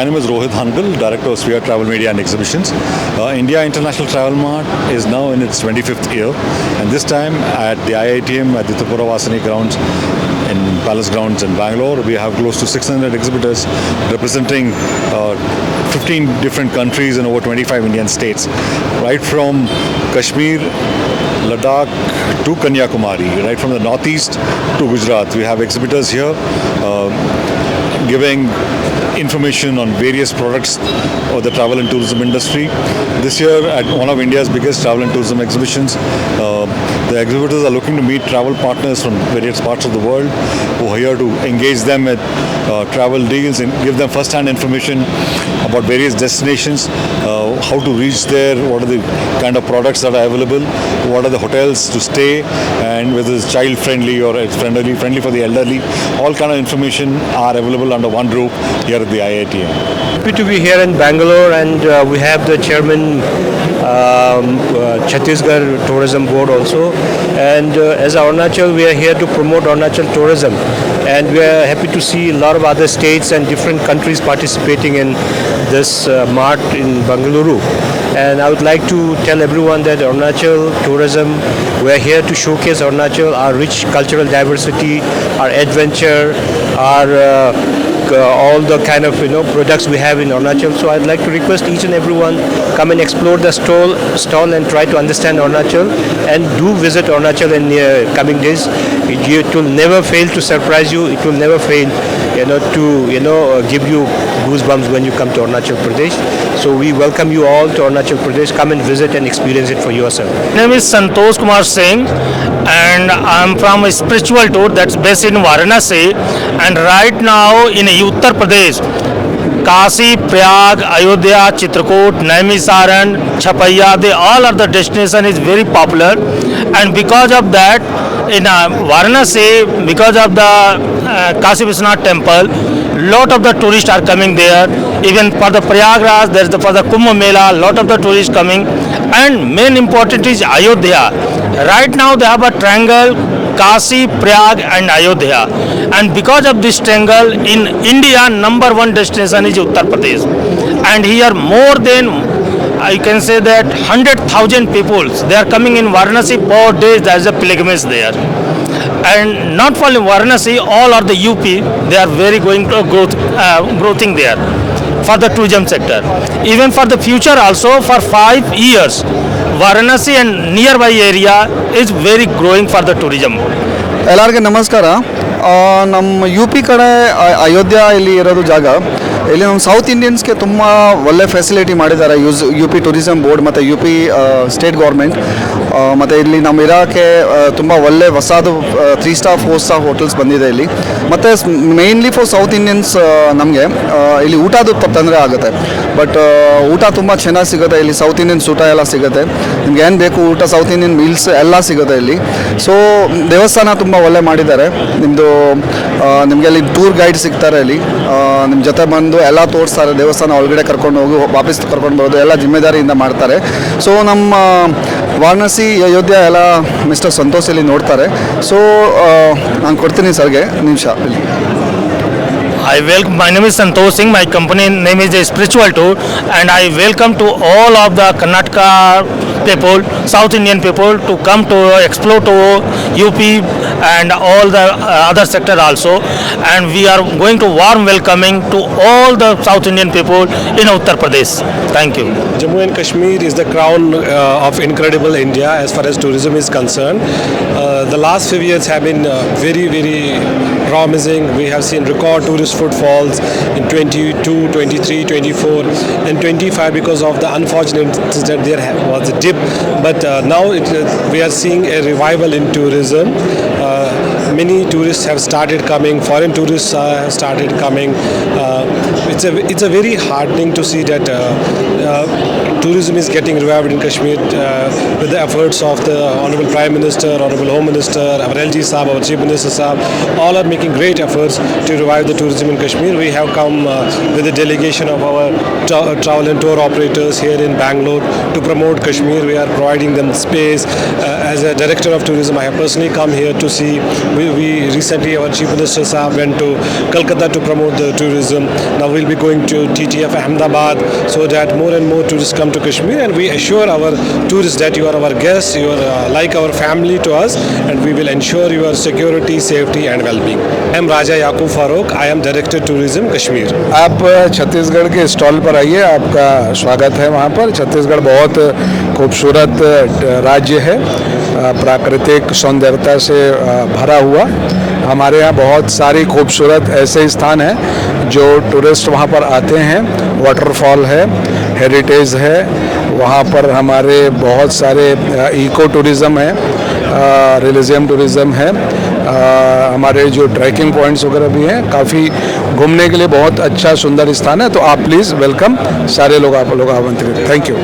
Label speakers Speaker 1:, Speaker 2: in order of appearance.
Speaker 1: My name is Rohit Hangal, Director of Sphere Travel Media and Exhibitions. India International Travel Mart is now in its 25th year, and this time at the IITM at the Tripura Vasani grounds in Palace Grounds in Bangalore, we have close to 600 exhibitors representing 15 different countries in over 25 Indian states, right from Kashmir, Ladakh to Kanyakumari, right from the northeast to Gujarat. We have exhibitors here giving information on various products of the travel and tourism industry. This year at one of India's biggest travel and tourism exhibitions, the exhibitors are looking to meet travel partners from various parts of the world who are here to engage them at travel deals and give them first-hand information about various destinations, how to reach there, what are the kind of products that are available, what are the hotels to stay, and whether it's child-friendly or it's friendly for the elderly. All kind of information are available under one roof here at the IITM.
Speaker 2: Happy to be here in Bangalore, and we have the chairman Chhattisgarh Tourism Board also, and as Arunachal we are here to promote Arunachal tourism, and we are happy to see a lot of other states and different countries participating in this mart in Bangalore. And I would like to tell everyone that Arunachal tourism, we are here to showcase Arunachal, our rich cultural diversity, our adventure, our all the kind of products we have in Arunachal. So I'd like to request each and everyone come and explore the stall and try to understand Arunachal, and do visit Arunachal in coming days. It will never fail to surprise you. It will never fail to give you goosebumps when you come to Arunachal Pradesh. So we welcome you all to Arunachal Pradesh. Come and visit and experience it for yourself.
Speaker 3: My name is Santosh Kumar Singh, and I'm from a spiritual tour that's based in Varanasi, and right now in Uttar Pradesh, Kashi, Prayag, Ayodhya, Chitrakoot, Naimisaran, Chapaiya, they all are the destination is very popular, and because of that in Varanasi, because of the Kashi Vishwanath temple, lot of the tourists are coming there. Even for the Prayagraj, there's for the Kumbh Mela, lot of the tourists coming, and main important is Ayodhya. Right now they have a triangle, Kashi, Prayag and Ayodhya, and because of this triangle in India, number one destination is Uttar Pradesh, and here more than I can say that 100,000 people they are coming in Varanasi per day. There is a pilgrimage there, and not for Varanasi, all are the UP. They are very going to growing there for the tourism sector. Even for the future also, for 5 years, Varanasi and nearby area is very growing for the tourism.
Speaker 4: ಎಲ್ಲರಿಗೆ ನಮಸ್ಕಾರ. ನಮ್ಮ U P ಕಡೆ ಅಯೋಧ್ಯ ಇಲ್ಲಿ ಇರೋದು ಜಾಗ. ಇಲ್ಲಿ ನಮ್ಮ south ಇಂಡಿಯನ್ಸ್ಗೆ ತುಂಬ ಒಳ್ಳೆ ಫೆಸಿಲಿಟಿ ಮಾಡಿದ್ದಾರೆ ಯು ಪಿ ಟೂರಿಸಂ ಬೋರ್ಡ್ ಮತ್ತು ಯು ಪಿ ಸ್ಟೇಟ್ ಗೌರ್ಮೆಂಟ್. ಮತ್ತು ಇಲ್ಲಿ ನಮ್ಮ ಇರೋಕ್ಕೆ ತುಂಬ ಒಳ್ಳೆ ಹೊಸದು 3 ಸ್ಟಾರ್ 4 ಸ್ಟಾರ್ ಹೋಟೆಲ್ಸ್ ಬಂದಿದೆ ಇಲ್ಲಿ. ಮತ್ತು ಮೇಯ್ನ್ಲಿ ಫಾರ್ ಸೌತ್ ಇಂಡಿಯನ್ಸ್ ನಮಗೆ ಇಲ್ಲಿ ಊಟದ್ದು ತೊಂದರೆ ಆಗುತ್ತೆ, ಬಟ್ ಊಟ ತುಂಬ ಚೆನ್ನಾಗಿ ಸಿಗುತ್ತೆ ಇಲ್ಲಿ. ಸೌತ್ ಇಂಡಿಯನ್ಸ್ ಊಟ ಎಲ್ಲ ಸಿಗುತ್ತೆ, ನಿಮ್ಗೆ ಏನು ಬೇಕು ಊಟ ಸೌತ್ ಇಂಡಿಯನ್ ಮೀಲ್ಸ್ ಎಲ್ಲ ಸಿಗುತ್ತೆ ಇಲ್ಲಿ. ಸೊ ದೇವಸ್ಥಾನ ತುಂಬ ಒಳ್ಳೆ ಮಾಡಿದ್ದಾರೆ. ನಿಮಗೆ ಅಲ್ಲಿ ಟೂರ್ ಗೈಡ್ ಸಿಗ್ತಾರೆ ಇಲ್ಲಿ, ನಿಮ್ಮ ಜೊತೆ ಬಂದು ಎಲ್ಲ ತೋರಿಸ್ತಾರೆ. ದೇವಸ್ಥಾನ ಒಳಗಡೆ ಕರ್ಕೊಂಡು ಹೋಗಿ ವಾಪಸ್ ಕರ್ಕೊಂಡು ಬರೋದು ಎಲ್ಲ ಜಿಮ್ಮೆದಾರಿಯಿಂದ ಮಾಡ್ತಾರೆ. ಸೊ ನಮ್ಮ ವಾರಣಾಸಿ ಅಯೋಧ್ಯ ಎಲ್ಲ ಮಿಸ್ಟರ್ ಸಂತೋಷ್ ಇಲ್ಲಿ ನೋಡ್ತಾರೆ. ಸೊ ನಾನು ಕೊಡ್ತೀನಿ ಸರ್ಗೆ ನಿಮಿಷ ಇಲ್ಲಿ.
Speaker 3: My name is Santosh Singh. My company name is Spiritual Tour, and I welcome to all of the Karnataka people, South Indian people to come to explore to UP and all the other sector also. And we are going to warm welcoming to all the South Indian people in Uttar Pradesh. Thank you.
Speaker 5: Jammu and Kashmir is the crown of incredible India as far as tourism is concerned. The last few years have been very, very promising. We have seen record tourist footfalls in 22, 23, 24 and 25 because of the unfortunate incident there was a dip, but now we are seeing a revival in tourism. Many tourists have started coming, foreign tourists have started coming. It's a very heartening to see that tourism is getting revived in Kashmir with the efforts of the Honorable Prime Minister, Honorable Home Minister, our LG Saab, our Chief Minister Saab, all are making great efforts to revive the tourism in Kashmir. We have come with a delegation of our travel and tour operators here in Bangalore to promote Kashmir. We are providing them space. As a Director of Tourism, I have personally come here to see we recently, our Chief Minister Saab went to Kolkata to promote the tourism. Now we'll be going to TTF Ahmedabad so that more and more tourists come to Kashmir, and we assure our tourists that you are our guests, you are like our family to us, and we will ensure your security, safety and well-being. I am Raja Yaqub Farooq. I am Director Tourism Kashmir.
Speaker 6: आप छत्तीसगढ़ के stall पर आइए, आपका स्वागत है वहाँ पर। छत्तीसगढ़ बहुत खूबसूरत राज्य है, प्राकृतिक सौंदर्यता से भरा हुआ। हमारे यहाँ बहुत सारी खूबसूरत ऐसे स्थान हैं जो टूरिस्ट वहाँ पर आते हैं। वाटरफॉल है, हेरिटेज है, वहाँ पर हमारे बहुत सारे इको टूरिज़म है, रिलीजियम टूरिज़म है, हमारे जो ट्रैकिंग पॉइंट्स वगैरह भी हैं। काफ़ी घूमने के लिए बहुत अच्छा सुंदर स्थान है, तो आप प्लीज़ वेलकम, सारे लोग आप लोग आमंत्रित। Thank you.